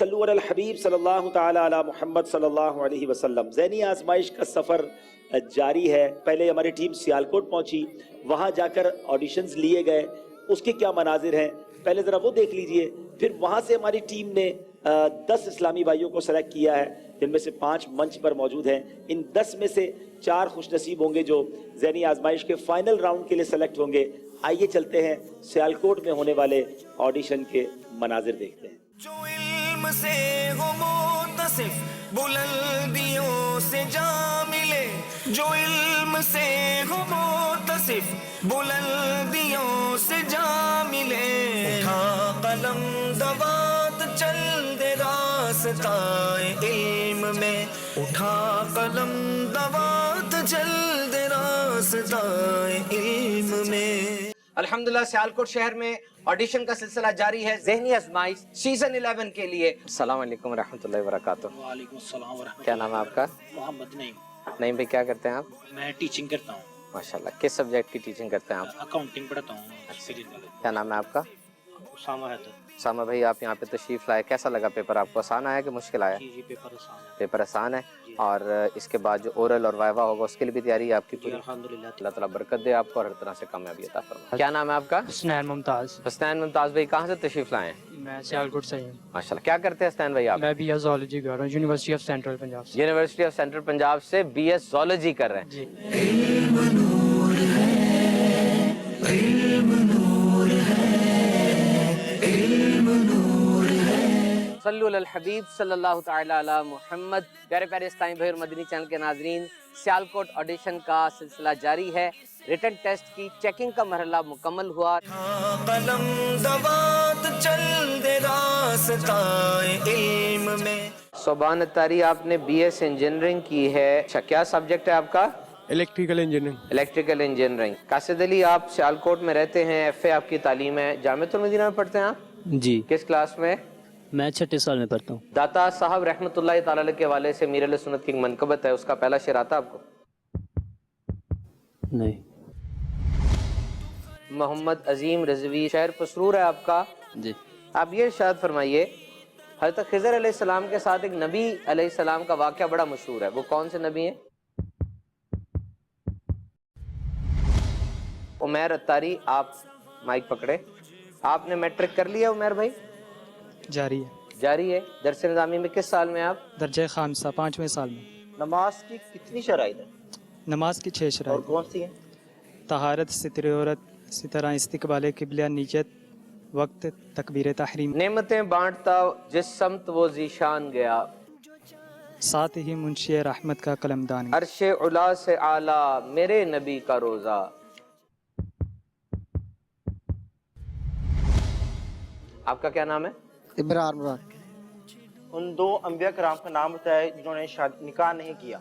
صلو علی الحبیب صلی اللہ تعالی علی محمد صلی اللہ علیہ وسلم۔ ذہنی آزمائش کا سفر جاری ہے۔ پہلے ہماری ٹیم سیالکوٹ پہنچی، وہاں جا کر آڈیشنز لیے گئے، اس کے کیا مناظر ہیں پہلے ذرا وہ دیکھ لیجئے۔ پھر وہاں سے ہماری ٹیم نے 10 اسلامی بھائیوں کو سلیکٹ کیا ہے، جن میں سے 5 منچ پر موجود ہیں۔ ان 10 میں سے 4 خوش نصیب ہوں گے جو ذہنی آزمائش کے فائنل راؤنڈ کے لیے سلیکٹ ہوں گے۔ آئیے چلتے ہیں سیالکوٹ میں ہونے والے آڈیشن کے مناظر دیکھتے ہیں۔ جو علم سے ہو متصف بلندیوں سے جا ملے، جو علم سے ہو متصف بلندیوں سے جا ملے، اٹھا قلم دوات چل دے راستائے علم میں، اٹھا قلم دوات چل دے راستائے علم میں۔ الحمدللہ سیالکوٹ شہر میں آڈیشن کا سلسلہ جاری ہے ذہنی آزمائش سیزن 11 کے لیے۔ السلام علیکم ورحمۃ اللہ وبرکاتہ۔ وعلیکم السلام ورحمۃ کیا نام ہے آپ کا؟ محمد نعیم۔ نعیم بھائی کیا کرتے ہیں آپ؟ میں ٹیچنگ کرتا ہوں، ماشاءاللہ، کس سبجیکٹ کی ٹیچنگ کرتے ہیں آپ؟ اکاؤنٹنگ پڑھاتا ہوں سری نگر۔ کیا نام ہے آپ کا؟ اسامہ ہے تو اسامہ بھائی آپ یہاں پہ تشریف لائے، کیسا لگا پیپر آپ کو؟ آسان آیا کہ مشکل آیا؟ جی پیپر آسان ہے۔ پیپر آسان ہے، اور اس کے بعد جو اورل اور وائوا ہوگا اس کے لیے بھی تیاری ہے آپ کی پوری؟ الحمدللہ۔ اللہ تعالیٰ برکت دے آپ کو اور ہر طرح سے کامیابی عطا فرمائے۔ کیا نام ہے آپ کا؟ حسنین ممتاز۔ حسنین ممتاز بھائی کہاں سے تشریف لائے ہیں؟ میں سیالکوٹ سے ہوں۔ ماشاءاللہ، کیا کرتے ہیں حسنین بھائی آپ؟ میں بی ایس زولوجی کر رہا ہوں یونیورسٹی آف سینٹرل پنجاب سے۔ یونیورسٹی آف سینٹرل پنجاب سے بی ایس زولوجی کر رہے ہیں۔ جی۔ صلو علی الحبیب صلی اللہ تعالی علی محمد۔ پیارے پیارے اسلامی بھائی اور مدنی چینل کے ناظرین، سیالکوٹ آڈیشن کا سلسلہ جاری ہے۔ ریٹن ٹیسٹ کی چیکنگ کا مرحلہ مکمل ہوا۔ قلم دوات چل دے راستائے علم میں۔ صوبان اتاری آپ نے بی ایس انجینئرنگ کی ہے، اچھا کیا سبجیکٹ ہے آپ کا؟ Electrical engineering. Electrical engineering. قاصد علی آپ سیالکوٹ میں رہتے ہیں، ایف اے آپ کی تعلیم ہے، جامعۃ المدینہ میں پڑھتے ہیں آپ؟ جی، کس کلاس میں؟ میں 6 سال میں پڑھتا ہوں۔ داتا صاحب رحمۃ اللہ تعالی علیہ کے حوالے سے میر علیہ سنت کی ایک منقبت ہے، اس کا پہلا شعر آتا آپ کو؟ نہیں۔ محمد عظیم رضوی، شہر پسرور ہے آپ کا۔ جی۔ آپ یہ ارشاد فرمائیے، حضرت خضر علیہ السلام کے ساتھ ایک نبی علیہ السلام کا واقعہ بڑا مشہور ہے، وہ کون سے نبی ہیں؟ عمیر اتاری، آپ مائک پکڑے۔ آپ نے میٹرک کر لیا عمیر بھائی؟ جاری ہے۔ جاری ہے۔ درس نظامی میں کس سال میں آپ؟ درجہ خامسہ 5ویں سال میں۔ نماز کی کتنی شرائط ہے؟ نماز کی 6 شرائط۔ اور کون سی ہیں؟ طہارت، ستر عورت، اسی طرح استقبال قبلہ، نیت، وقت، تکبیر تحریم۔ نعمتیں بانٹتا جس سمت وہ ذیشان گیا، ساتھ ہی منشی رحمت کا قلمدان۔ عرش علا سے اعلیٰ میرے نبی کا روزہ۔ آپ کا کیا نام ہے؟ ابرار مراد۔ ان 2 انبیاء کرام کا نام بتائے جنہوں نے نکاح نہیں کیا۔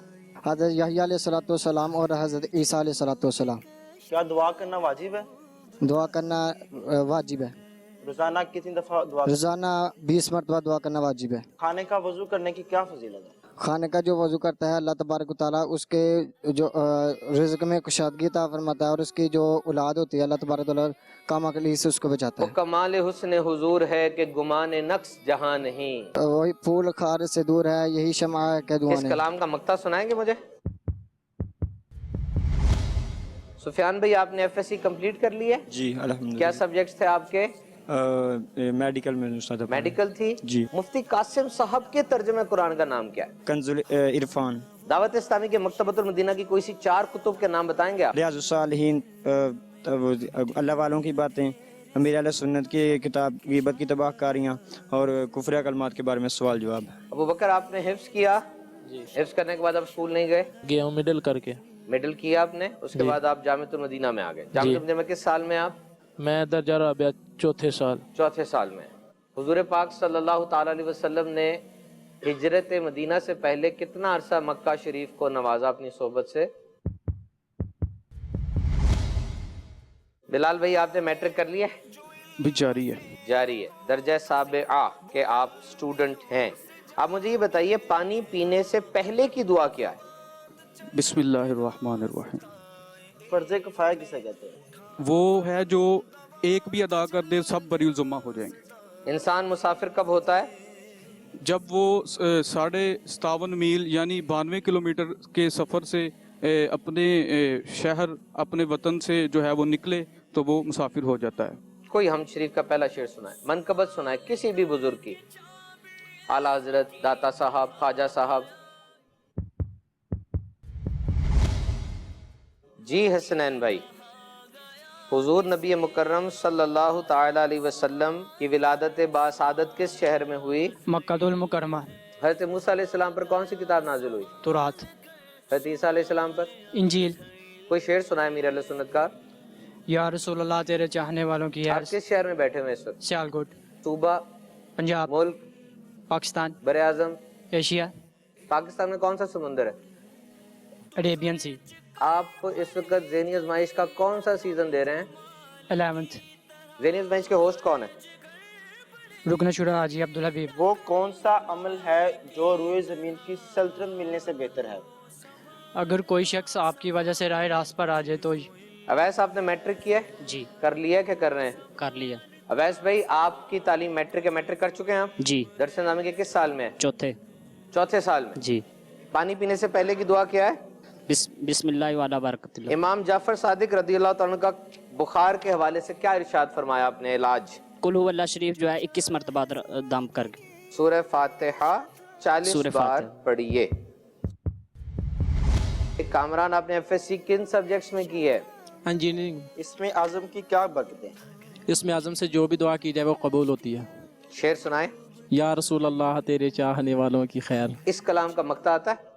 حضرت یحییٰ علیہ السلام اور حضرت عیسیٰ علیہ السلام۔ کیا دعا کرنا واجب ہے؟ دعا کرنا واجب ہے۔ روزانہ کتنی دفعہ دعا؟ روزانہ 20 مرتبہ دعا کرنا واجب ہے۔ کھانے کا وضو کرنے کی کیا فضیلت ہے؟ کھانے کا جو وضو کرتا ہے اللہ تبارک و تعالیٰ اس کے جو رزق میں کشادگی عطا فرماتا ہے، اور اس کی جو اولاد ہوتی ہے اللہ تبارک و تعالیٰ کاما کے لیے سے اس کو بچاتا وہ ہے۔ کمال حسن حضور ہے کہ گمان نقص جہاں نہیں۔ وہی پھول خار سے دور ہے، یہی شمع ہے کہ دعا اس نہیں۔ کلام کا مقطع سنائیں گے مجھے؟ سفیان بھائی آپ نے ایف ایس سی کمپلیٹ کر لی ہے؟ جی الحمدللہ۔ کیا سبجیکٹس تھے آپ کے؟ میڈیکل میں استاد۔ میڈیکل تھی؟ جی۔ مفتی قاسم صاحب کے ترجمہ قرآن کا نام کیا ہے؟ کنز عرفان۔ دعوت اسلامی کے مکتبۃ المدینہ کی کوئی سی 4 کتب کے نام بتائیں گے آپ؟ ریاض الصالحین، اللہ والوں کی باتیں، امیر علیہ سنت کی کتاب غیبت کی تباہ کاریاں، اور کفر کلمات کے بارے میں سوال جواب۔ ابو بکر آپ نے حفظ کیا؟ جی۔ حفظ کرنے کے بعد آپ اسکول نہیں گئے؟ گیا ہوں مڈل کر کے۔ مڈل کیا آپ نے، اس کے بعد آپ جامعۃ المدینہ میں آ گئے۔ جامعۃ المدینہ میں کس سال میں آپ؟ میں درجہ رابعہ 4تھے سال۔ 4تھے سال میں۔ حضور پاک صلی اللہ تعالی علیہ وسلم نے ہجرت مدینہ سے پہلے کتنا عرصہ مکہ شریف کو نوازا اپنی صحبت سے؟ بلال بھائی آپ نے میٹرک کر لیا ہے؟ بھی جاری ہے۔ جاری ہے۔ درجہ سابعہ کہ آپ اسٹوڈنٹ ہیں۔ آپ مجھے یہ بتائیے پانی پینے سے پہلے کی دعا کیا ہے؟ بسم اللہ الرحمن الرحیم۔ فرض کفایہ کسے کہتے ہیں؟ وہ ہے جو ایک بھی ادا کر دے سب بری الذمہ ہو جائیں گے۔ انسان مسافر کب ہوتا ہے؟ جب وہ 57.5 میل یعنی 92 کلومیٹر کے سفر سے اپنے شہر اپنے وطن سے جو ہے وہ نکلے تو وہ مسافر ہو جاتا ہے. کوئی ہم شریف کا پہلا شعر سنائے, منقبت سنائے کسی بھی بزرگ کی, اعلیٰ حضرت داتا صاحب, خواجہ صاحب. جی حسنین بھائی, حضور نبی مکرم صلی اللہ تعالی علیہ وسلم کی ولادت باسعادت کس شہر میں ہوئی؟ مکہ المکرمہ. حضرت موسیٰ علیہ السلام پر کون سی کتاب نازل ہوئی؟ تورات. حضرت عیسیٰ علیہ السلام پر انجیل. کوئی شعر سنائے میر علیہ سنت کا. یا رسول اللہ تیرے چاہنے والوں کی آپ کس شہر میں بیٹھے ہوئے اس وقت؟ سیالکوٹ. صوبہ, پنجاب, ملک, پاکستان, بر اعظم, ایشیا, پاکستان میں کون سا سمندر ہے؟ اریبین سی. آپ اس وقت ذہنی آزمائش کا کون سا سیزن دے رہے ہیں؟ 11th. ذہنی آزمائش کے ہوسٹ کون ہے؟ رکن شورا حاجی عبدالحبیب. وہ کون سا عمل ہے جو روئے زمین کی سلطنت ملنے سے بہتر ہے؟ اگر کوئی شخص آپ کی وجہ سے راہ راست پر آ جائے تو اویس آپ نے میٹرک کیا ہے؟ جی کر لیا کہ کر رہے ہیں؟ کر لیا. اویس بھائی آپ کی تعلیم میٹرک کر چکے ہیں آپ؟ جی درس نامے کے کس سال میں ہے؟ چوتھے سال میں. جی. پانی پینے سے پہلے کی دعا کیا ہے؟ بسم اللہ وعلی برکت اللہ. امام جعفر صادق رضی اللہ تعالیٰ عنہ کا بخار کے حوالے سے کیا ارشاد فرمایا آپ نے علاج؟ قل هو اللہ شریف جو ہے 21 مرتبہ دم کر کے سورہ فاتحہ 40 بار پڑھیے. کامران آپ نے ایف ایس سی کن سبجیکٹس میں کی ہے؟ انجینئرنگ. اس میں اعظم کی کیا برکتیں ہیں؟ اس میں اعظم سے جو بھی دعا کی جائے وہ قبول ہوتی ہے. شعر سنائے. یا رسول اللہ تیرے چاہنے والوں کی خیر. اس کلام کا مقطع آتا ہے.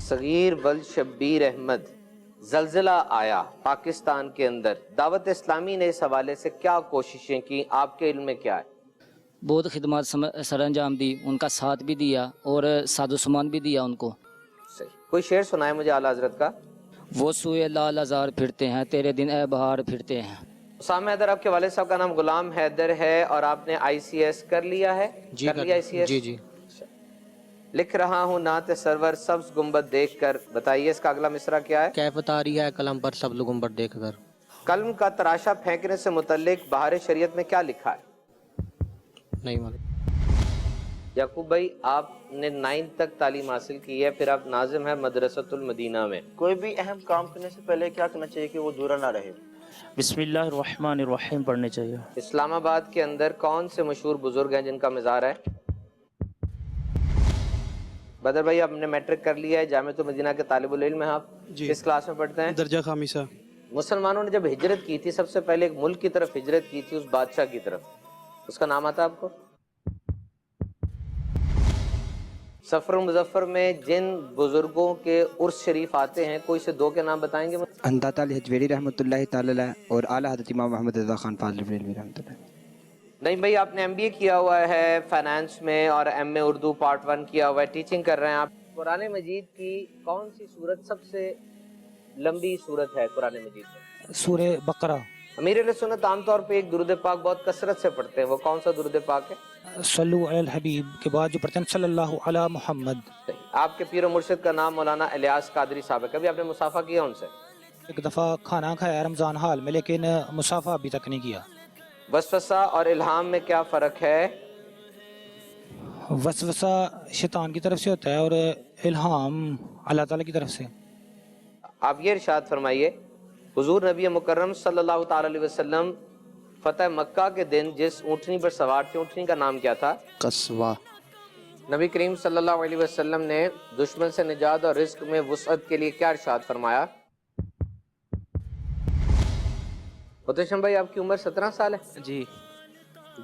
صغیر ول شبیر احمد, زلزلہ آیا پاکستان کے اندر, دعوت اسلامی نے اس حوالے سے کیا کوششیں کی, آپ کے علم میں کیا ہے؟ بہت خدمات سر انجام دی, ان کا ساتھ بھی دیا اور ساز و سامان بھی دیا ان کو. صحیح. کوئی شعر سنائے مجھے اعلیٰ حضرت کا. وہ سوئے لال ازار پھرتے ہیں, تیرے دن اے بہار پھرتے ہیں. اسامہ حیدر, آپ کے والد صاحب کا نام غلام حیدر ہے اور آپ نے آئی سی ایس کر لیا ہے؟ کر لیا آئی سی ایس. جی. لکھ رہا ہوں نعت سرور سبز گنبد دیکھ کر, بتائیے اس کا اگلا مصرع کیا ہے؟ کیف تاری ہے قلم پر سب لوگوں پر دیکھ کر. قلم کا تراشا پھینکنے سے متعلق بہار شریعت میں کیا لکھا ہے؟ نہیں معلوم. یعقوب بھائی, آپ نے 9 تک تعلیم حاصل کی ہے, پھر آپ ناظم ہیں مدرسۃ المدینہ میں. کوئی بھی اہم کام کرنے سے پہلے کیا کرنا چاہیے کہ وہ ادھورا نہ رہے؟ بسم اللہ الرحمن الرحیم پڑھنے چاہیے. اسلام آباد کے اندر کون سے مشہور بزرگ ہیں جن کا مزار ہے؟ بدر بھائی, آپ نے میٹرک کر لیا ہے, جامعۃ المدینہ کے طالب العلم ہیں آپ. کس کلاس میں پڑھتے ہیں؟ درجہ خامسہ. مسلمانوں نے جب ہجرت کی تھی, سب سے پہلے ایک ملک کی طرف ہجرت کی تھی, اس بادشاہ کی طرف, اس کا نام آتا ہے آپ کو؟ سفر مظفر میں جن بزرگوں کے عرس شریف آتے ہیں, کوئی سے 2 کے نام بتائیں گے؟ انداتا الحجویری رحمۃ اللہ تعالی علیہ اور اعلیٰ حضرت امام محمد رضا خان فاضل بریلوی رحمۃ اللہ. نہیں بھائی, آپ نے MBA کیا ہوا ہے فائنانس میں اور MA اردو پارٹ 1 کیا ہوا ہے, ٹیچنگ کر رہے ہیں آپ. قرآن مجید کی کون سی سورت سب سے لمبی سورت ہے قرآن مجید میں؟ سورہ بقرہ. امیر علیہ سنت عام طور پہ ایک درود پاک بہت کثرت سے پڑھتے ہیں, وہ کون سا درود پاک ہے؟ صلو علی الحبیب کے بعد جو پڑھتے ہیں صلی اللہ علی محمد. آپ کے پیر و مرشد کا نام مولانا الیاس قادری صاحب ہے, کبھی آپ نے مصافحہ کیا ان سے؟ ایک دفعہ کھانا کھایا رمضان حال میں, لیکن مصافحہ ابھی تک نہیں کیا. وسوسہ اور الہام میں کیا فرق ہے؟ وسوسہ شیطان کی طرف سے ہوتا ہے اور الہام اللہ تعالیٰ کی طرف سے. آپ یہ ارشاد فرمائیے, حضور نبی مکرم صلی اللہ تعالی علیہ وسلم فتح مکہ کے دن جس اونٹنی پر سوار تھے, اونٹنی کا نام کیا تھا؟ قصوہ. نبی کریم صلی اللہ علیہ وسلم نے دشمن سے نجات اور رزق میں وسعت کے لیے کیا ارشاد فرمایا؟ متشم بھائی, آپ کی عمر 17 سال ہے. جی.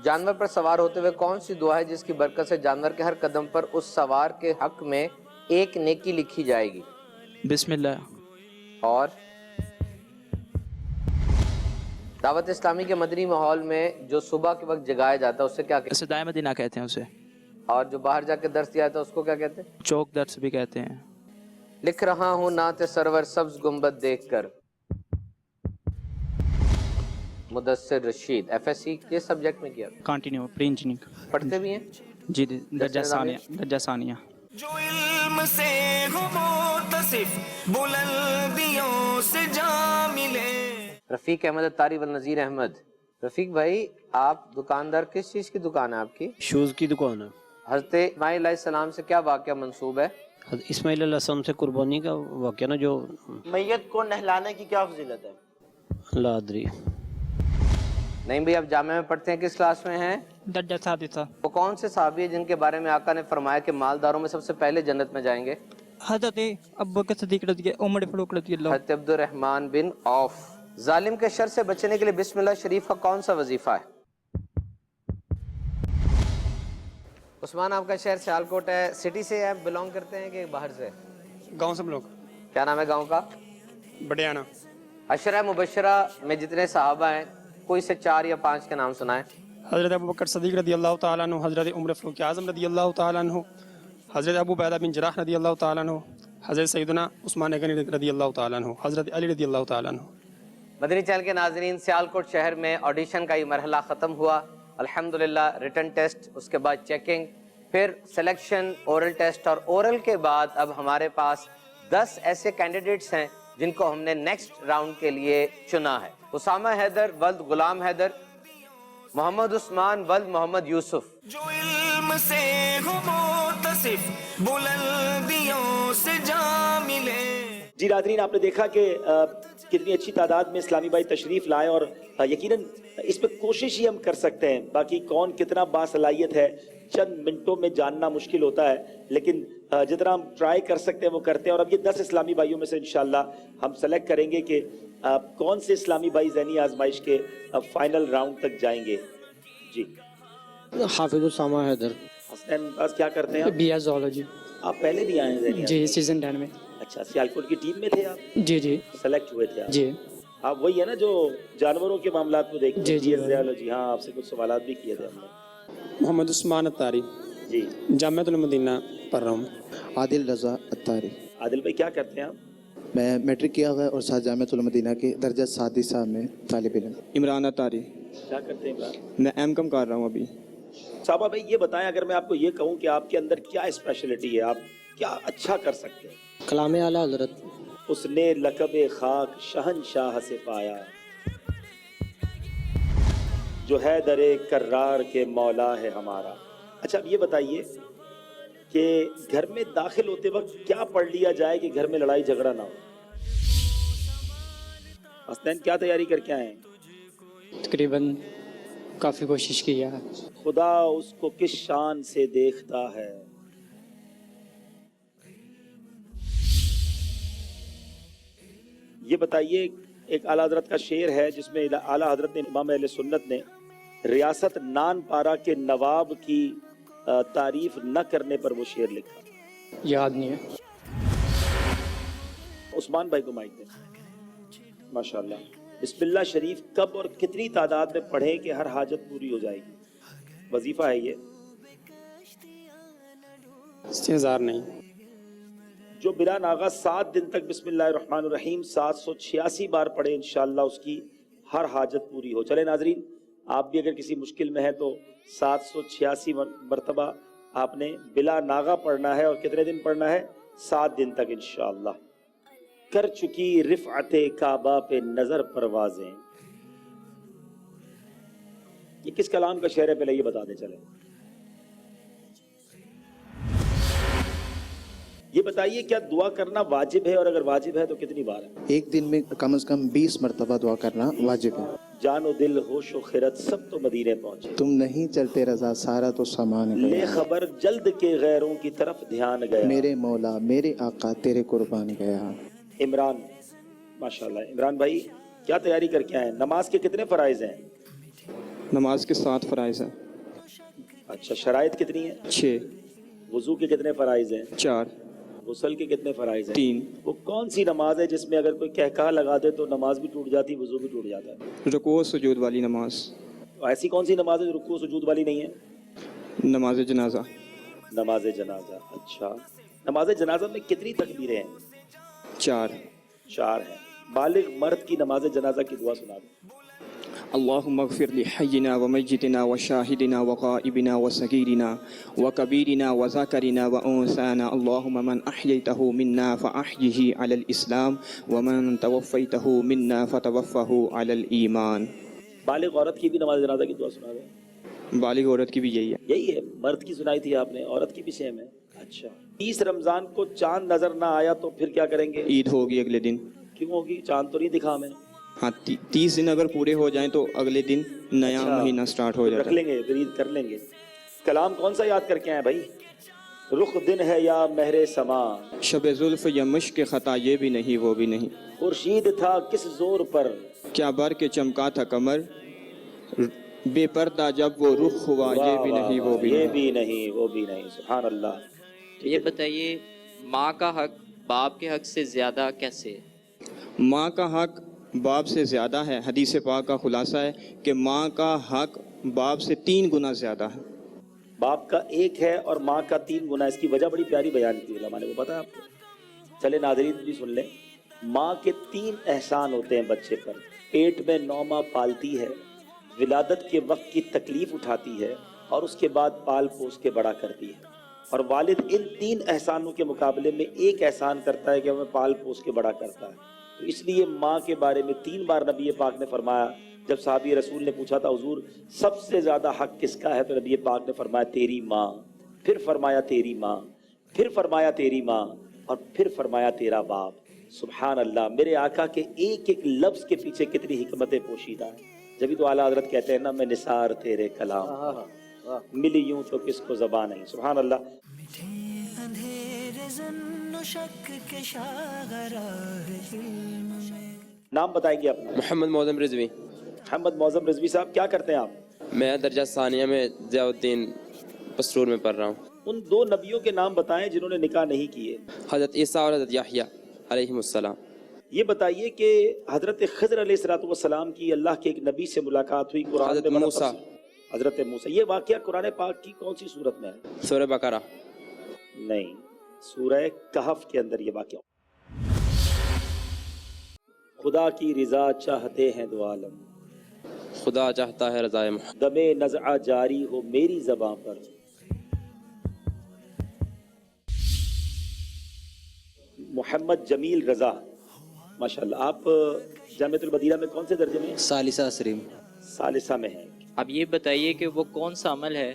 جانور پر سوار ہوتے ہوئے کون سی دعا ہے جس کی برکت سے جانور کے ہر قدم پر اس سوار کے حق میں ایک نیکی لکھی جائے گی؟ بسم اللہ. اور دعوت اسلامی کے مدنی ماحول میں جو صبح کے وقت جگایا جاتا ہے اسے کیا کہتے ہیں؟ صدائے مدینہ کہتے ہیں اسے. اور جو باہر جا کے درس دیا جاتا ہے اس کو کیا کہتے ہیں؟ چوک درس بھی کہتے ہیں. لکھ رہا ہوں نعت سرور سبز گنبد دیکھ کر. مدثر رشید, FSC کس سبجیکٹ میں کیا؟ Continue pre engineering. پڑھتے بھی ہیں؟ جی. درجہ ثانیہ. جو علم سے ہو متصف بلندیوں سے جا ملے. رفیق احمد اتاری والنذیر احمد, रफीक भाई, आप दुकानदार, किस चीज़ की दुकान है आपकी? शूज़ की दुकान है। हज़रत इस्माइल अलैहिस्सलाम से क्या वाक़या मंसूब है? हज़रत इस्माइल अलैहिस्सलाम से कुर्बानी का वाक़या ना, जो मैयत को नहलाने की क्या फजीलत है? अल्लाह अदरी। नहीं भाई, आप जामे में पढ़ते हैं, किस क्लास में हैं? दर्जा सादिसा। वो कौन से साहबी है जिनके बारे में आका ने फरमाया कि मालदारों में सबसे पहले जन्नत में जाएंगे? हज़रत अबू बकर सिद्दीक़ रज़ी उमर फारूक रज़ी अल्लाह। हज़रत अब्दुर्रहमान बिन औफ। जालिम के शर से बचने के लिए बिस्मिल्लाह शरीफ का कौन सा वजीफा है? उस्मान, आपका शहर सियालकोट है, सिटी से आप बिलोंग करते हैं कि बाहर से? गाँव से हम लोग क्या नाम है गांव का? बड़ियाना। अशरा मुबशरा में जितने सहाबा हैं, कोई से 4 या 5 के नाम सुनाएं। हज़रत अबू बकर सिद्दीक़ रज़ी अल्लाह तआला अन्हु, हज़रत उमर फारूक आज़म रज़ी अल्लाह तआला अन्हु, हज़रत अबू बैदा बिन जराह रज़ी अल्लाह तआला अन्हु, हज़रत सैयदना उस्मान गनी रज़ी अल्लाह तआला अन्हु, हज़रत अली रज़ी अल्लाह तआला अन्हु। मदनी चैनल के नाजरीन, सियालकोट शहर में ऑडिशन का ये मरहला ख़त्म हुआ अल्हम्दुलिल्लाह। रिटन टेस्ट, उसके बाद चेकिंग, फिर सिलेक्शन, ओरल टेस्ट, और ओरल के बाद अब हमारे पास 10 ऐसे कैंडिडेट्स हैं जिनको हमने नेक्स्ट राउंड के लिए चुना है। उसामा हैदर वल्द गुलाम हैदर, मोहम्मद उस्मान वल्द मोहम्मद यूसुफ। जो इल्म से हो मुत्तसिफ, बुलंदियों से जा मिले। जी नाज़रीन, आपने देखा कि कितनी अच्छी तादाद में इस्लामी भाई तशरीफ़ लाए, और यकीनन इस पर कोशिश ही हम कर सकते हैं। बाकी कौन कितना बासलाहियत है चंद मिनटों में जानना मुश्किल होता है, लेकिन जितना हम ट्राई कर सकते हैं वो करते हैं। और अब ये 10 इस्लामी भाइयों में से इंशाल्लाह हम सेलेक्ट करेंगे कि कौन से इस्लामी भाई ज़हनी आजमाइश के फाइनल राउंड तक जाएंगे। जी हाफिज़ उसामा हैदर। हसन बस क्या करते हैं आप? BA zoology. आप पहले भी आए हैं ज़हनी जी, सीज़न 10 में। अच्छा, सियालकोट की टीम में थे आप? जी जी सेलेक्ट हुए थे आप? जी आप वही है ना जो जानवरों के मामलात को देखते जी, जी, जी हाँ, आपसे कुछ सवालात भी किए थे हमने। मोहम्मद उस्मान अत्तारी, जी जामिअतुल मदीना पढ़ रहा हूँ। आदिल रज़ा अत्तारी। आदिल भाई क्या करते हैं आप? मैं मैट्रिक किया हुआ है और साथ जामिअतुल मदीना के दर्जा सादिसा में तालिब इल्म। इमरान अत्तारी। क्या करते हैं इमरान? मैं M.Com कर रहा हूँ अभी। साहबा भाई ये बताएं, अगर मैं आपको ये कहूँ कि आपके अंदर क्या स्पेशलिटी है, आप क्या अच्छा कर सकते हैं? कलाम आला हज़रत। उसने लक़ब खाक शहनशाह से पाया, जो है दरे कर्रार के मौला है हमारा। अच्छा, अब ये बताइए कि घर में दाखिल होते वक्त क्या पढ़ लिया जाए कि घर में लड़ाई झगड़ा ना हो? हसनैन क्या तैयारी करके आए हैं? तकरीबन काफ़ी कोशिश की है। खुदा उसको किस शान से देखता है। ये बताइए, एक आला हजरत का शेर है जिसमें आला हजरत ने, इमाम अहले सुन्नत ने, रियासत नान पारा के नवाब की तारीफ न करने पर वो शेर लिखा। याद नहीं है। उस्मान भाई को माइक दें। माशाल्लाह। बिस्मिल्लाह शरीफ कब और कितनी तादाद में पढ़ें कि हर हाजत पूरी हो जाएगी? वजीफा है ये। 1000 नहीं। जो बिला नागा 7 दिन तक बिस्मिल्लाहिर्रहमानिर्रहीम 786 बार पढ़े, इंशाअल्लाह उसकी हर हाजत पूरी हो। चले नाजरीन, आप भी अगर किसी मुश्किल में है तो 786 मरतबा आपने बिला नागा पढ़ना है। और कितने दिन पढ़ना है? 7 दिन तक इंशाअल्लाह। कर चुकी रिफ़अते काबा पे नजर परवाजें। ये किस कलाम का शेर है, पहले ये बता दें। चले ये बताइए, क्या दुआ करना वाजिब है, और अगर वाजिब है तो कितनी बार है? एक दिन में कम से कम 20 मरतबा दुआ करना वाजिब है। जानो दिल होशो खिरत सब तो मदीने पहुंचे। तुम नहीं चलते रजा सारा तो सामान ले गया। खबर जल्द के गैरों की तरफ ध्यान गया। मेरे मौला मेरे आका तेरे कुर्बान गया। इमरान, माशाल्लाह। इमरान भाई क्या तैयारी करके आए? नमाज के कितने फराइज हैं? नमाज के 7 फ़राइज़ हैं। अच्छा, शराइत कितनी है? 6। वजू के कितने फराइज हैं? 4। गुस्ल के कितने फराइज हैं? 3। वो कौन सी नमाज है जिसमें अगर कोई कहका लगा दे तो नमाज भी टूट जाती, वजू भी टूट जाता है? रुकू सुजूद वाली नमाज। ऐसी कौन सी नमाज है जो रुकू सुजूद वाली नहीं है? नमाज जनाजा। नमाज जनाजा। अच्छा, नमाज जनाजा में कितनी तकबीरें हैं? 4 है। बालिग मर्द की नमाज जनाजा की दुआ सुना दो। अल्लाहुम्मा ग़फ़िर लि हय्यिना व मय्यितिना व शाहिदिना व ग़ाइबिना व सगीरिना व कबीरिना व ज़ाकरिना व उन्साना। अल्लाहुम्मा मन अह्यैतहु मिन्ना फ़अह्यिही अलल इस्लाम व मन तवफ़्फ़ैतहु मिन्ना फ़तवफ़्फ़हु अलल ईमान। बालिग औरत की भी नमाज जनाजा की दुआ सुना दें। बालिग औरत की भी यही है। यही है, मर्द की सुनाई थी आपने, औरत की भी सेम है। अच्छा, 30 रमजान को चांद नजर ना आया तो फिर क्या करेंगे? ईद होगी अगले दिन। क्यों होगी? चांद तो नहीं दिखा हमें। हाँ, 30 दिन अगर पूरे हो जाएं तो अगले दिन नया अच्छा, महीना स्टार्ट हो तो जाता रख है। लेंगे, फिर ईद कर लेंगे। कलाम कौन सा याद करके आए भाई? रुख दिन है या महरे समा, शब जुल्फ या मुश्क खता ये भी नहीं वो भी नहीं, खुर्शीद था किस जोर पर, क्या बर के चमका था कमर, बेपर्दा जब वो रुख हुआ ये भी नहीं वो भी ये नहीं। भी नहीं वो भी नहीं। सुभान अल्लाह। ये बताइए, माँ का हक बाप के हक से ज़्यादा कैसे है? माँ का हक बाप से ज़्यादा है। हदीस पाक का खुलासा है कि माँ का हक बाप से 3 गुना ज़्यादा है। बाप का 1 है और माँ का 3 गुना। इसकी वजह बड़ी प्यारी बयान की उलमा ने, वो पता है आपको? चले नाज़रीन भी सुन लें। माँ के 3 एहसान होते हैं बच्चे पर। पेट में 9 माह पालती है, विलादत के वक्त की तकलीफ उठाती है और उसके बाद पाल पोस के बड़ा करती है। और वालिद इन 3 एहसानों के मुकाबले में 1 एहसान करता है कि हमें पाल पोस के बड़ा करता है। तो इसलिए माँ के बारे में 3 बार नबी पाक ने फरमाया। जब साहबी रसूल ने पूछा था हुजूर सबसे ज्यादा हक किसका है, तो नबी पाक ने फरमाया तेरी माँ, फिर फरमाया तेरी माँ, फिर फरमाया तेरी माँ और फिर फरमाया तेरा बाप। सुभान अल्लाह, मेरे आका के एक एक लफ्ज के पीछे कितनी हिकमतें पोशीदा है। जब तो आला हजरत कहते हैं ना, मैं निसार तेरे कलाम, मिली यूं तो किसको ज़बान नहीं। सुभान अल्लाह। नाम बताएंगे अपना? मोहम्मद मौज़म रिजवी। मोहम्मद मौज़म रिजवी साहब, क्या करते हैं आप? मैं दर्जा सानिया में ज़ियाउद्दीन पसरूर में पढ़ रहा हूँ। उन 2 नबियों के नाम बताएं जिन्होंने निकाह नहीं किए। हज़रत ईसा और हज़रत याह्या अलैहिमुस्सलाम। ये बताइए कि हज़रत खिज़र अलैहिस्सलाम की अल्लाह के एक नबी से मुलाकात हुई कुरान में। हज़रत मूसा, ये वाक़या कुरान पाक की कौन सी सूरत में है? सूरह बकरा नहीं, सूरह कहफ के अंदर ये वाक़या। खुदा की रिजा चाहते हैं दो आलम, खुदा चाहता है रज़ाए मोहम्मद, दमे नज़अ जारी हो मेरी ज़बां पर। मोहम्मद जमील रज़ा, माशाल्लाह। आप जामिअतुल मदीना में कौन से दर्जे में? सालिसा सरीम। सालिसा में है। अब ये बताइए कि वो कौन सा अमल है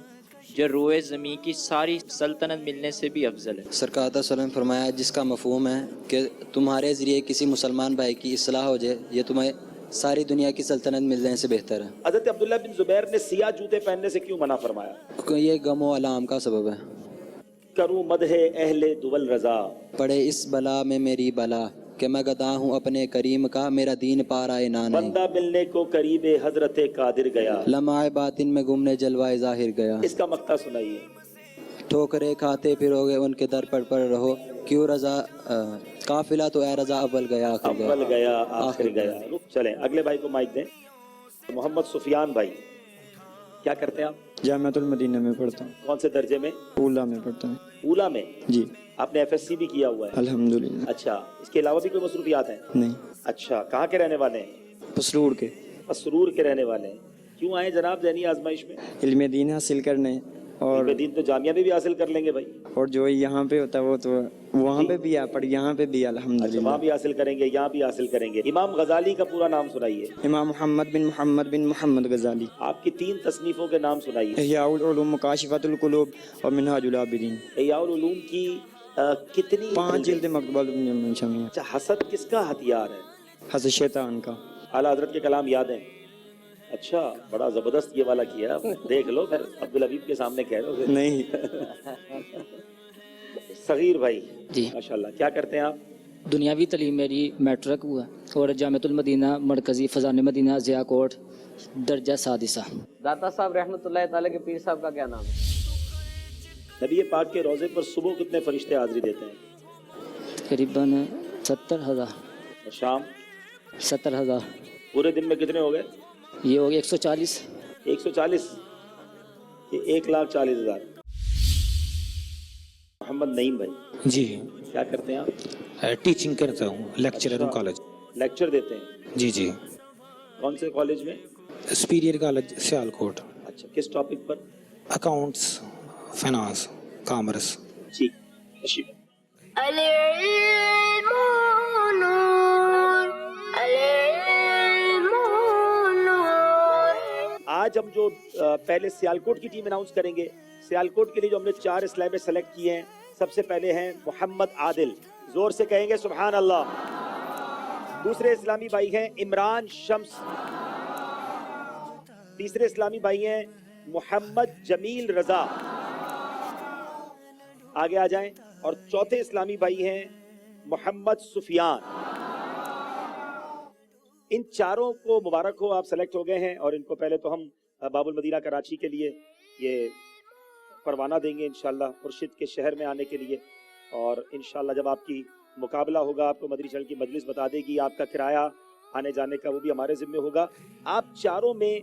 जो रोए ज़मीं की सारी सल्तनत मिलने से भी अफजल है? सरकार ने फरमाया जिसका मफहूम है कि तुम्हारे ज़रिए किसी मुसलमान भाई की इस्लाह हो जाए, ये तुम्हें सारी दुनिया की सल्तनत मिलने से बेहतर है। हज़रत अब्दुल्लाह बिन ज़ुबैर ने सियाह जूते पहनने से क्यों मना फरमाया? क्योंकि ये गम व अलाम का सबब है। करूँ मदहे अहले दुवल रज़ा, पड़े इस बला में मेरी बला, कि मैं गदा हूँ अपने करीम का, मेरा दीन पार आए ना नहीं। बंदा मिलने को करीबे हजरत कादिर गया, लम्हाए बातिन में गुमने जलवाए जाहिर गया। इसका मक्ता सुनाइए। ठोकरे खाते फिरोगे उनके दर पर रहो, क्यों रजा काफिला तो ए रजा अव्वल गया आखिर गया। रुक चलें, अगले भाई को माइक दें। मोहम्मद सुफियान भाई, क्या करते हैं आप? जामिअतुल मदीना में पढ़ता हूँ। कौन से दर्जे में? ऊला में पढ़ता हूँ। ऊला में? जी। आपने FSC भी किया हुआ है? अल्हम्दुलिल्लाह। अच्छा, इसके अलावा भी कोई मसरूफियात हैं? नहीं। अच्छा, कहाँ के रहने वाले हैं? पसरूर के। पसरूर के रहने वाले हैं। क्यों आए जनाब ज़ैनी आजमाइश में? इल्म दीन हासिल करने। और इल्म दीन तो जामिया में भी हासिल कर लेंगे भाई। और जो यहाँ पे होता है वो तो वहाँ पे भी पर यहाँ पे भी अल्हम्दुलिल्लाह। अच्छा, वहाँ भी हासिल करेंगे, यहाँ भी हासिल करेंगे। इमाम गजाली का पूरा नाम सुनाइए। इमाम मोहम्मद बिन मोहम्मद गजाली। आपकी 3 तसनीफों के नाम सुनाइए। इह्याउल उलूम, काशिफतुल कुलूब और मिनहाजुल आबिदीन। इह्याउल उलूम की कितनी? 5 जिल्द मकतूबात शामिल। अच्छा, हसद किसका हथियार है? हसद शैतान का। आला हजरत के कलाम याद है? अच्छा, बड़ा जबरदस्त ये वाला किया। देख लो, फिर अब्दुल हबीब के सामने कह रहे हो नहीं। सगीर भाई जी, माशाल्लाह, क्या करते हैं आप? दुनियावी तलीम मेरी मैट्रिक हुआ और जामिअतुल मदीना मरकज़ी फ़ज़ान मदीना ज़िया कोट दर्जा सादिसा। दाता साहब रहमतुल्लाह ताला के पीर साहब का क्या नाम है? नबी पाक के रोज़े पर सुबह कितने फरिश्ते हाजिरी देते हैं? करीबन 70,000। शाम? 70,000। पूरे दिन में कितने हो गए? ये हो गया 140। 140? ये 1,40,000। मोहम्मद नईम भाई जी, क्या करते हैं आप? टीचिंग करता हूँ, लेक्चरर हूँ कॉलेज। लेक्चर देते हैं? जी जी। कौन से कॉलेज में? Superior college Sialkot. अच्छा, किस टॉपिक पर? Accounts, finance, commerce. ठीक, अशीफ। آج ہم جو پہلے سیالکوٹ کی ٹیم اناؤنس کریں گے. سیالکوٹ کے لیے جو ہم نے 4 اسلامی سلیکٹ کیے ہیں, سب سے پہلے ہیں محمد عادل, زور سے کہیں گے سبحان اللہ. دوسرے اسلامی بھائی ہیں عمران شمس. تیسرے اسلامی بھائی ہیں محمد جمیل رضا, آگے آ جائیں. اور چوتھے اسلامی بھائی ہیں محمد سفیان. ان چاروں کو مبارک ہو, آپ سلیکٹ ہو گئے ہیں. اور ان کو پہلے تو ہم باب المدینہ کراچی کے لیے یہ پروانہ دیں گے انشاءاللہ مرشد کے شہر میں آنے کے لیے. اور انشاءاللہ جب آپ کی مقابلہ ہوگا, آپ کو مدنی چینل کی مجلس بتا دے گی, آپ کا کرایہ آنے جانے کا وہ بھی ہمارے ذمہ ہوگا. آپ چاروں میں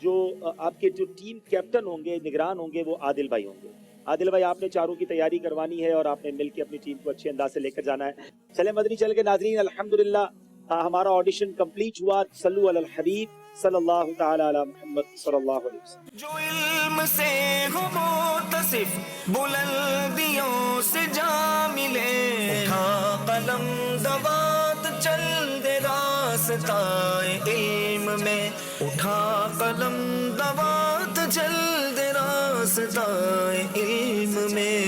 جو آپ کے جو ٹیم کیپٹن ہوں گے, نگران ہوں گے, وہ عادل بھائی ہوں گے. عادل بھائی آپ نے چاروں کی تیاری کروانی ہے اور آپ نے مل کے اپنی ٹیم کو اچھے انداز سے لے کر جانا ہے. چلیں مدنی چینل کے ناظرین, الحمدللہ ہمارا آڈیشن کمپلیٹ ہوا. صلو علی الحبیب صلی اللہ تعالی علی محمد صلی اللہ علیہ وسلم. جو علم سے ہو متصف بلندیوں سے جا ملے, اٹھا قلم دوات چل دے راستائے علم میں, اٹھا قلم دوات چل دے راستائے علم میں.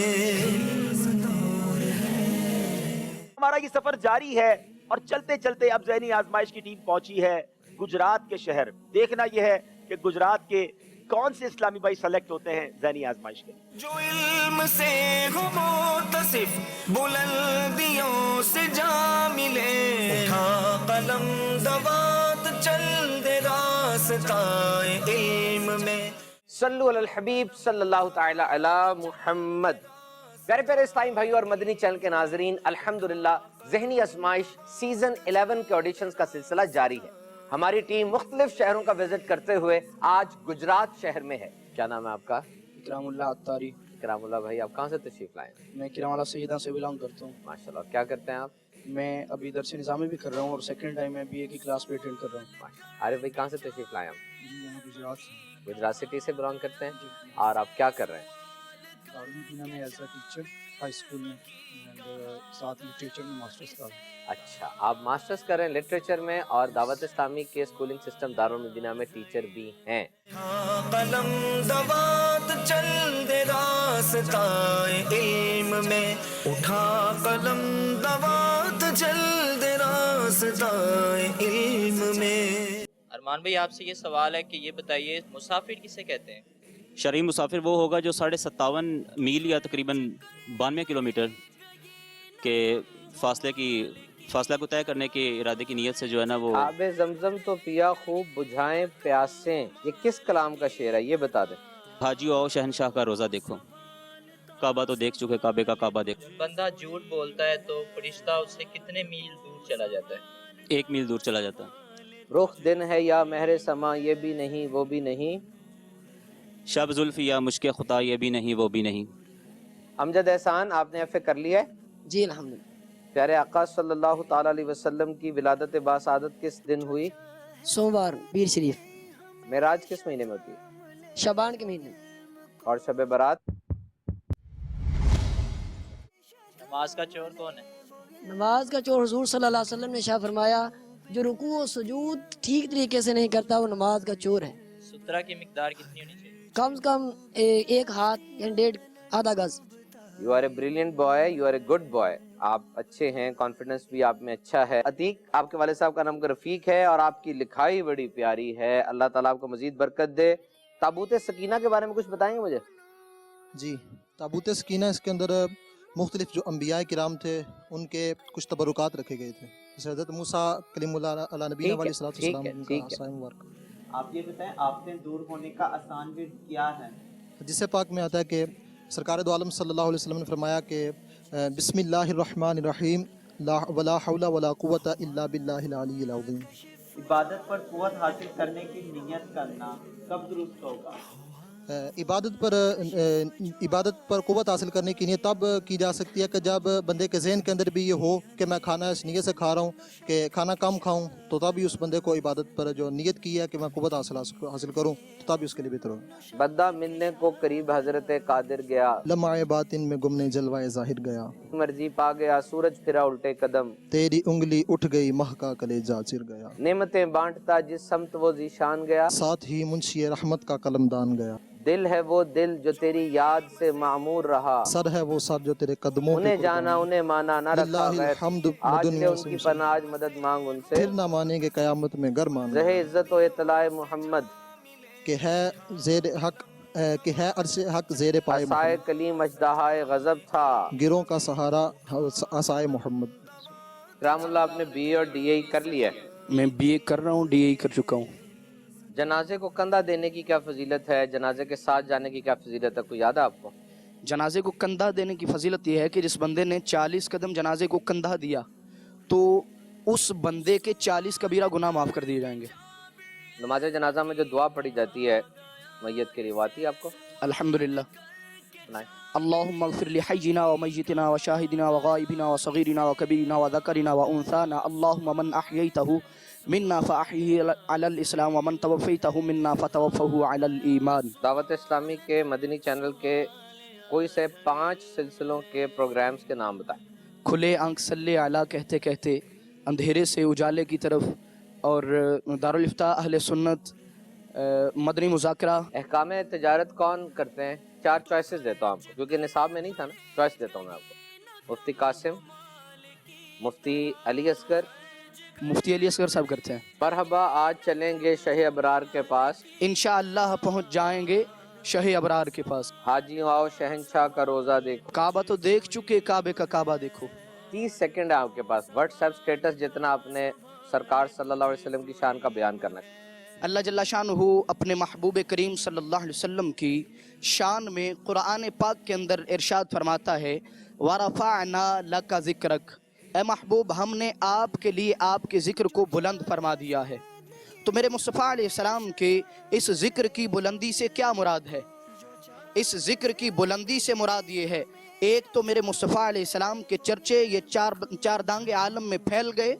ہمارا یہ سفر جاری ہے اور چلتے چلتے اب ذہنی آزمائش کی ٹیم پہنچی ہے گجرات کے شہر. دیکھنا یہ ہے کہ گجرات کے کون سے اسلامی بھائی سلیکٹ ہوتے ہیں ذہنی آزمائش کے. جو علم سے ہو متصف بلندیوں سے جا ملے, اٹھا قلم دوات چل دے راستائے علم میں. صلو علی الحبیب صلی اللہ تعالی علی محمد. پیارے پیارے اسلامی بھائیو اور مدنی چینل کے ناظرین, الحمدللہ ذہنی آزمائش سیزن 11 کے آڈیشنز کا سلسلہ جاری ہے. ہماری ٹیم مختلف شہروں کا وزٹ کرتے ہوئے آج گجرات شہر میں ہے. کیا نام ہے آپ کا؟ اکرام اللہ عطاری. اکرام اللہ بھائی, آپ کہاں سے تشریف لائے ہیں؟ میں کرام اللہ سیدہ سے بلانگ کرتا ہوں. ماشاءاللہ. کیا کرتے ہیں آپ؟ میں ابھی درس نظامی بھی کر رہا ہوں اور سیکنڈ ٹائم میں BA کی کلاس بھی اٹینڈ کر رہا ہوں. عارف بھائی کہاں سے تشریف لائے ہیں؟ جی یہاں گجرات سے. گجرات سٹی سے بلانگ کرتے ہیں. اور آپ کیا کر رہے ہیں؟ دارالمدینہ میں as a teacher high school میں, ساتھ لٹریچر میں ماسٹرز کر رہا ہوں. اچھا, آپ ماسٹرز کر رہے ہیں لٹریچر میں اور دعوت اسلامی کے اسکولنگ سسٹم دارالمدینہ میں ٹیچر بھی ہیں. قلم دوات چل دے راستائے علم میں, اٹھا قلم دوات چل دے راستائے علم میں. ارمان بھائی آپ سے یہ سوال ہے کہ یہ بتائیے مسافر کسے کہتے ہیں؟ شرعی مسافر وہ ہوگا جو 57.5 میل یا تقریباً 92 کلومیٹر کے فاصلہ کو طے کرنے کے ارادے کی نیت سے جو ہے نا وہ. آب زمزم تو پیا خوب بجھائیں پیاسیں, یہ کس کلام کا شعر ہے یہ بتا دیں. حاجی آؤ شہنشاہ کا روزہ دیکھو, کعبہ تو دیکھ چکے, کعبے کا کعبہ دیکھو. بندہ جھوٹ بولتا ہے تو فرشتہ اس سے کتنے میل دور چلا جاتا ہے؟ 1 میل دور چلا جاتا ہے. رخ دن ہے یا مہر سما, یہ بھی نہیں وہ بھی نہیں. شب زلف یا مشک خطا, یہ بھی نہیں وہ بھی نہیں. امجد احسان, آپ نے ایف اے کر لیا ہے؟ جی الحمدللہ. پیارے آقا صلی اللہ تعالی علیہ وسلم کی ولادت باسعادت کس دن ہوئی؟ سوموار پیر شریف. معراج کس مہینے میں ہوتی ہے؟ شعبان کے مہینے. اور شب برات؟ نماز کا چور کون ہے؟ نماز کا چور حضور صلی اللہ علیہ وسلم نے شاہ فرمایا جو رکوع و سجود ٹھیک طریقے سے نہیں کرتا وہ نماز کا چور ہے. سترہ کی مقدار کتنی ہونی چاہیے؟ کم سے کم 1 ہاتھ یعنی 1.5 آدھا گز. You are a brilliant boy, you are a good boy. آپ اچھے ہیں, کانفیڈنس بھی آپ میں اچھا ہے. عتیق, آپ کے والد صاحب کا نام رفیق ہے اور آپ کی لکھائی بڑی پیاری ہے. اللہ تعالیٰ آپ کو مزید برکت دے. تابوت سکینہ کے بارے میں کچھ بتائیں گے مجھے؟ جی, تابوت سکینہ اس کے اندر مختلف جو انبیاء کرام تھے ان کے کچھ تبرکات رکھے گئے تھے. جیسے حضرت موسیٰ کلیم اللہ علیہ نبینا علیہ السلام ان کا عصا مبارک. آپ یہ بتائیں آپ نے دور ہونے کا آسان ورد کیا ہے؟ جس سے پاک میں آتا ہے کہ سرکار دو عالم صلی اللہ علیہ وسلم نے فرمایا کہ بسم اللہ الرحمن الرحیم ولا حول ولا قوت الا باللہ العلی العظیم. عبادت پر قوت حاصل کرنے کی نیت کرنا کب درست ہوگا؟ इबादत पर क़ुव्वत हासिल करने की नीयत तब की जा सकती है कि जब बंदे के जहन के अंदर भी ये हो कि मैं खाना इस नीयत से खा रहा हूँ कि खाना कम खाऊँ, तो तब भी उस बंदे को इबादत पर जो नीयत की है कि मैं क़ुव्वत हासिल करूँ, तो तब भी उसके लिए बेहतर हो। बंदा मिलने को करीब हजरत कादिर गया, लम्हाए बातिन में गुमने जलवाए ज़ाहिर गया, मर्जी पा गया सूरज फिरा उल्टे कदम, तेरी उंगली उठ गई महका कलेजा चिर गया, नेमतें बांटता जिस समत वो जीशान गया, साथ ही मुंशी रहमत का कलमदान गया, दिल है वो दिल जो तेरी याद से मामूर रहा, सर है वो सर जो तेरे कदमों उन्हें जाना उन्हें माना ना रखा लिल्लाहिल गैर, हम्दु आज ले दुनिया से उनकी पनाह आज मदद मांग उनसे, फिर ना मानेंगे कयामत में गर मान रहे इज्जत व इतलाए मोहम्मद, कि है ज़ेर हक कि है अर्श हक ज़ेर पाए असाए कलीम अजदाहाए गजब था, गिरों का सहारा असाए मोहम्मद। रामुल्लाह आपने BA और DA कर लिया है, मैं BA कर रहा हूँ, DA कर चुका हूँ। जनाजे को कंधा देने की क्या फजीलत है, जनाजे के साथ जाने की क्या फजीलत है, कोई याद है आपको? जनाजे को कंधा देने की फजीलत यह है कि जिस बंदे ने 40 कदम जनाजे को कंधा दिया तो उस बंदे के 40 कबीरा गुनाह माफ़ कर दिए जाएंगे। नमाज जनाजा में जो दुआ पढ़ी जाती है मैयत के लिए, वो आती है आपको? अल्हम्दुलिल्लाह। सुनाए। अल्लाहुम्मा अग़फ़िर लि हय्यिना व मय्यितिना व शाहिदिना व गायबिना व सग़ीरिना व कबीरिना व ज़करिना व उन्साना, अल्लाहुम्मा मन अहयैतहु मिन्ना फ़अहयिही अलल इस्लाम व मन तवफ़्फ़ैतहु मिन्ना फ़तवफ़्फ़हु अलल ईमान। दावत इस्लामी के मदनी चैनल के कोई से 5 सिलसिलों के प्रोग्राम्स के नाम बताएं। खुले आंख सल्ले आला कहते कहते अंधेरे से उजाले की तरफ, और दारुल इफ्ता अहले सुन्नत, मदनी मुज़ाकरा। अहकाम तिजारत कौन करते हैं? 4 चॉइसेस देता हूँ आपको, क्योंकि निसाब में नहीं था ना, चॉइस देता हूँ मैं आपको। मुफ्ती कासिम, मुफ्ती अली असगर साहब करते हैं। मरहबा आज चलेंगे शह अबरार के पास, इंशाअल्लाह पहुँच जाएंगे शह अबरार के पास। हाजियों आओ शहनशाह का रोज़ा देखो, काबा तो देख चुके, काबे का काबा देखो। 30 सेकंड है आपके पास, व्हाट्सएप स्टेटस जितना आपने सरकार सल्लल्लाहु अलैहि वसल्लम की शान का बयान करना है। अल्लाह जल्ला शानुहु अपने महबूब करीम सल्लल्लाहु अलैहि वसल्लम की शान में कुरान पाक के अंदर इरशाद फरमाता है, वरफ़अना लका ज़िक्रक, ए महबूब हमने आपके लिए आपके ज़िक्र को बुलंद फरमा दिया है। तो मेरे मुस्तफ़ा अलैहिस्सलाम के इस ज़िक्र की बुलंदी से क्या मुराद है? इस ज़िक्र की बुलंदी से मुराद ये है, एक तो मेरे मुस्तफ़ा अलैहिस्सलाम के चर्चे ये चार दांगे आलम में फैल गए,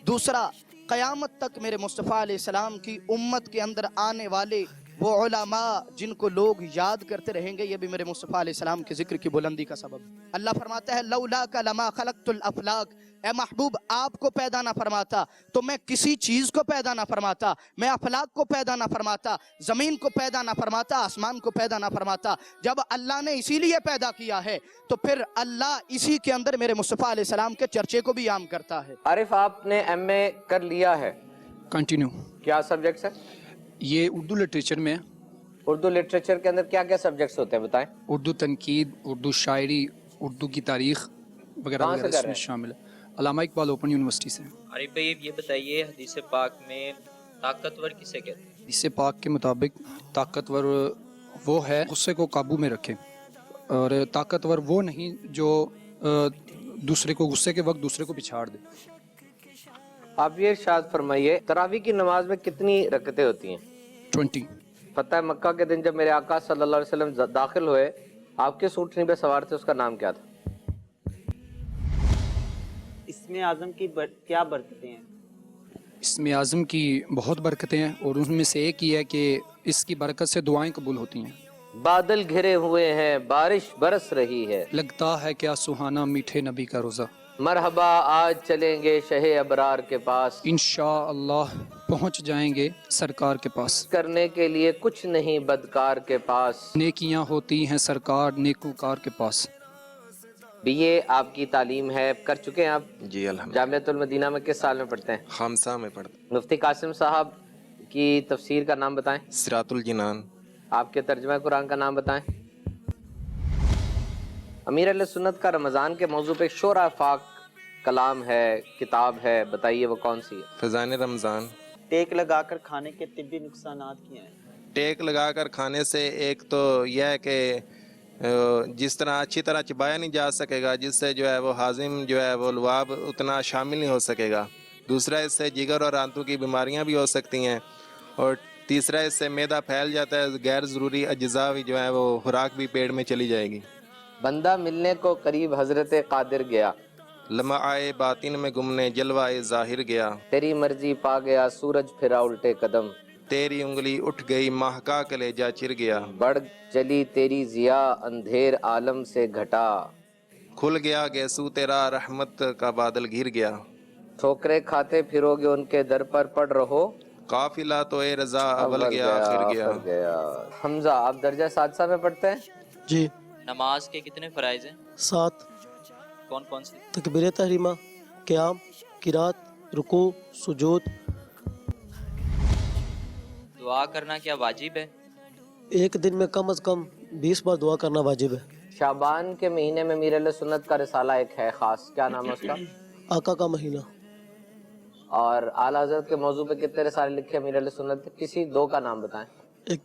दूसरा क़यामत तक मेरे मुस्तफ़ा अलैहिस्सलाम की उम्मत के अंदर आने वाले वो उलमा जिनको लोग याद करते रहेंगे, ये भी मेरे मुस्तफ़ा अलैहिस्सलाम के ज़िक्र की बुलंदी का सबब। अल्लाह फरमाता है, लौला का लमा खलक़तुल अफ़लाक, ए महबूब आपको पैदा ना फरमाता तो मैं किसी चीज़ को पैदा ना फरमाता, मैं अफलाक को पैदा ना फरमाता, ज़मीन को पैदा ना फरमाता, आसमान को पैदा ना फरमाता। जब अल्लाह ने इसीलिए पैदा किया है तो फिर अल्लाह इसी के अंदर मेरे मुस्तफ़ा अलैहिस्सलाम के चर्चे को भी आम करता है। आरिफ आपने MA कर लिया है, कंटिन्यू। क्या सब्जेक्ट्स है? ये उर्दू लिटरेचर में। उर्दू लिटरेचर के अंदर क्या क्या सब्जेक्ट्स होते हैं बताएं? उर्दू तनकीद, उर्दू शायरी, उर्दू की तारीख वगैरह वगैरह इसमें शामिल है। अल्लामा इकबाल ओपन यूनिवर्सिटी से। अरे भाई ये बताइए, हदीस पाक में ताकतवर किसे कहते हैं? हदीस पाक के मुताबिक ताकतवर वो है गुस्से को काबू में रखे, और ताकतवर वो नहीं जो दूसरे को गुस्से के वक्त दूसरे को पिछाड़ दे। आप ये इरशाद फरमाइए, तरावी की नमाज में कितनी रकतें होती हैं? 20। फतह मक्का के दिन जब मेरे आका सल्लल्लाहु अलैहि वसल्लम दाखिल हुए, आपके सूटनी पे सवार थे, उसका नाम क्या था? इसमें आज़म की क्या बरकतें हैं? इसमें आज़म की बहुत बरकतें हैं, और उनमें से एक ही है कि इसकी बरकत से दुआएं कबूल होती हैं। बादल घिरे हुए हैं, बारिश बरस रही है, लगता है क्या सुहाना मीठे नबी का रोज़ा। मरहबा आज चलेंगे शहे अबरार के पास, इंशाअल्लाह पहुँच जाएंगे सरकार के पास। करने के लिए कुछ नहीं बदकार के पास, नेकियां होती हैं सरकार नेकूकार के पास। BA आपकी तालीम है, कर चुके हैं आप? जी अल्हम्दुलिल्लाह। जामिअतुल मदीना में किस साल में पढ़ते हैं? खामसा में पढ़ते हैं। मुफ्ती कासिम साहब की तफसीर का नाम बताएं। सिरातुल जिनान। आपके तर्जुमा कुरान का नाम बताएं। अमीर अहले सुन्नत का रमज़ान के मौजू पे शोरा फाक कलाम है, किताब है, बताइए वो कौन सी है? फैज़ान रमज़ान। टेक लगाकर खाने के तिब्बी नुकसानात क्या हैं? टेक लगाकर खाने से एक तो यह है कि जिस तरह अच्छी तरह चबाया नहीं जा सकेगा, जिससे जो है वो हाजिम जो है वो लुआब उतना शामिल नहीं हो सकेगा। दूसरा, इससे जिगर और आंतों की बीमारियां भी हो सकती हैं, और तीसरा इससे मैदा फैल जाता है, गैर ज़रूरी अज्जा भी जो है वो खुराक भी पेट में चली जाएगी। बंदा मिलने को करीब हजरत कादिर गया, लम्हाए बातिन में गुमने जलवाए ज़ाहिर गया, तेरी मर्जी पा गया सूरज फिरा उल्टे कदम, तेरी उंगली उठ गई महका कलेजा चिर गया, बढ़ चली तेरी जिया अंधेर आलम से घटा, खुल गया गैसू तेरा रहमत का बादल घिर गया, ठोकरे खाते फिरोगे उनके दर पर पड़ रहो, काफिला तो ए रजा अव्वल गया फिर गया। हमजा आप दर्जा सादसा में पढ़ते हैं? जी। नमाज के कितने फ़राइज़ हैं? 7। कौन कौन से? तकबीर तहरीमा, क़याम, किरात, रुकू, सुजूद। दुआ करना क्या वाजिब है? एक दिन में कम से कम 20 बार दुआ करना वाजिब है। शाबान के महीने में मीर सुन्नत का रिसाला एक है खास, क्या नाम है उसका? आका का महीना। और आला हज़रत के मौजू पे कितने रिसाले लिखे हैं मीर सुन्नत? किसी 2 का नाम बताएं। एक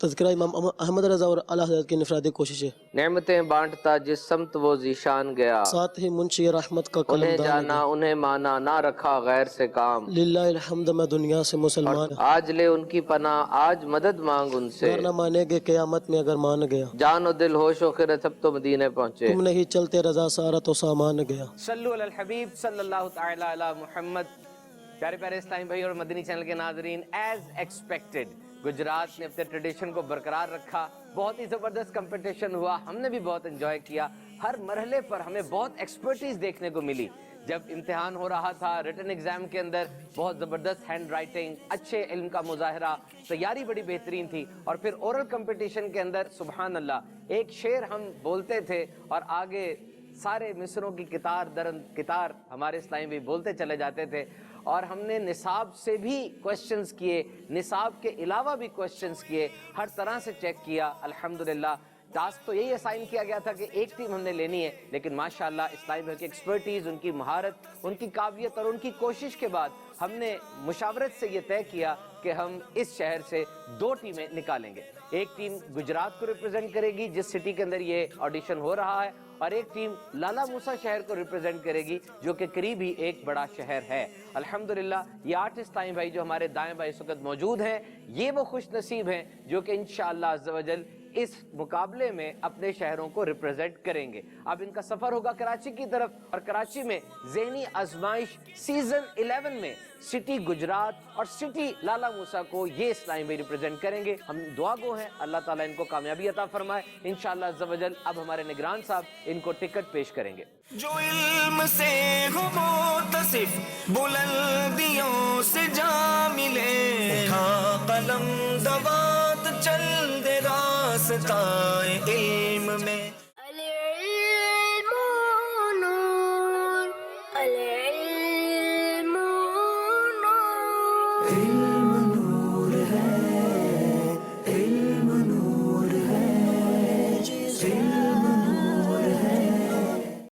तज़किरा इमाम अहमद रज़ा और आला हज़रत की इनफरादी कोशिश है। नेमतें बांटता जिस समत वो ज़ीशान गया, साथ ही मुंशी रहमत का उन्हें जाना उन्हें माना ना रखा गैर से काम, लिल्लाहिल हम्द मैं दुनिया से मुसलमान, आज ले उनकी पनाह आज मदद मांग उनसे, अगर न मानेगे क़यामत में अगर मान गया, जान और दिल होश व खिरत सब तो मदीने पहुँचे, तुम नहीं चलते रज़ा सारा तो सामान गया। सल्लु अलल हबीब सल्लल्लाहु तआला अला मुहम्मद। प्यारे प्यारे इस्लामी भाई और मदनी चैनल के नाजरीन, एज एक्सपेक्टेड गुजरात ने अपने ट्रेडिशन को बरकरार रखा। बहुत ही ज़बरदस्त कंपटीशन हुआ, हमने भी बहुत एंजॉय किया। हर मरहले पर हमें बहुत एक्सपर्टीज़ देखने को मिली। जब इम्तिहान हो रहा था, रिटन एग्ज़ाम के अंदर बहुत ज़बरदस्त हैंड राइटिंग, अच्छे इल्म का मुजाहरा, तैयारी बड़ी बेहतरीन थी। और फिर ओरल कंपटीशन के अंदर सुबहान अल्लाह, एक शेर हम बोलते थे और आगे सारे मिसरों की कितार दरन कितार हमारे इस्लामी भी बोलते चले जाते थे। और हमने निसाब से भी क्वेश्चंस किए, निसाब के अलावा भी क्वेश्चंस किए, हर तरह से चेक किया। अल्हम्दुलिल्लाह टास्क तो यही असाइन किया गया था कि एक टीम हमने लेनी है, लेकिन माशाल्लाह इस्लामी भाई की एक्सपर्टीज़, उनकी महारत, उनकी काबिलियत और उनकी कोशिश के बाद हमने मुशावरत से ये तय किया कि हम इस शहर से 2 टीमें निकालेंगे। एक टीम गुजरात को रिप्रेजेंट करेगी जिस सिटी के अंदर ये ऑडिशन हो रहा है, और एक टीम लाला मूसा शहर को रिप्रेजेंट करेगी जो कि करीब ही एक बड़ा शहर है। अल्हम्दुलिल्लाह ये 8 इस्लामी भाई जो हमारे दाएं बाएं इस वक्त मौजूद हैं, ये वो खुश नसीब हैं जो कि इंशाअल्लाह अज़्ज़ व जल इस मुकाबले में अपने शहरों को रिप्रेजेंट करेंगे। अब इनका सफर होगा कराची की तरफ, और कराची में ज़हनी आजमाइश सीजन 11 में सिटी गुजरात और सिटी लाला मूसा को ये इस्लामी भाई रिप्रेजेंट करेंगे। हम दुआ गो हैं अल्लाह ताला इनको कामयाबी अता फरमाए इंशाअल्लाह अज़्ज़ व जल। अब हमारे निगरान साहब इनको टिकट पेश करेंगे। जो इल्म से हो मुत्तसिफ बुलंदियों से जा मिले, उठा कलम दवात चल दे रास्ताए इल्म में।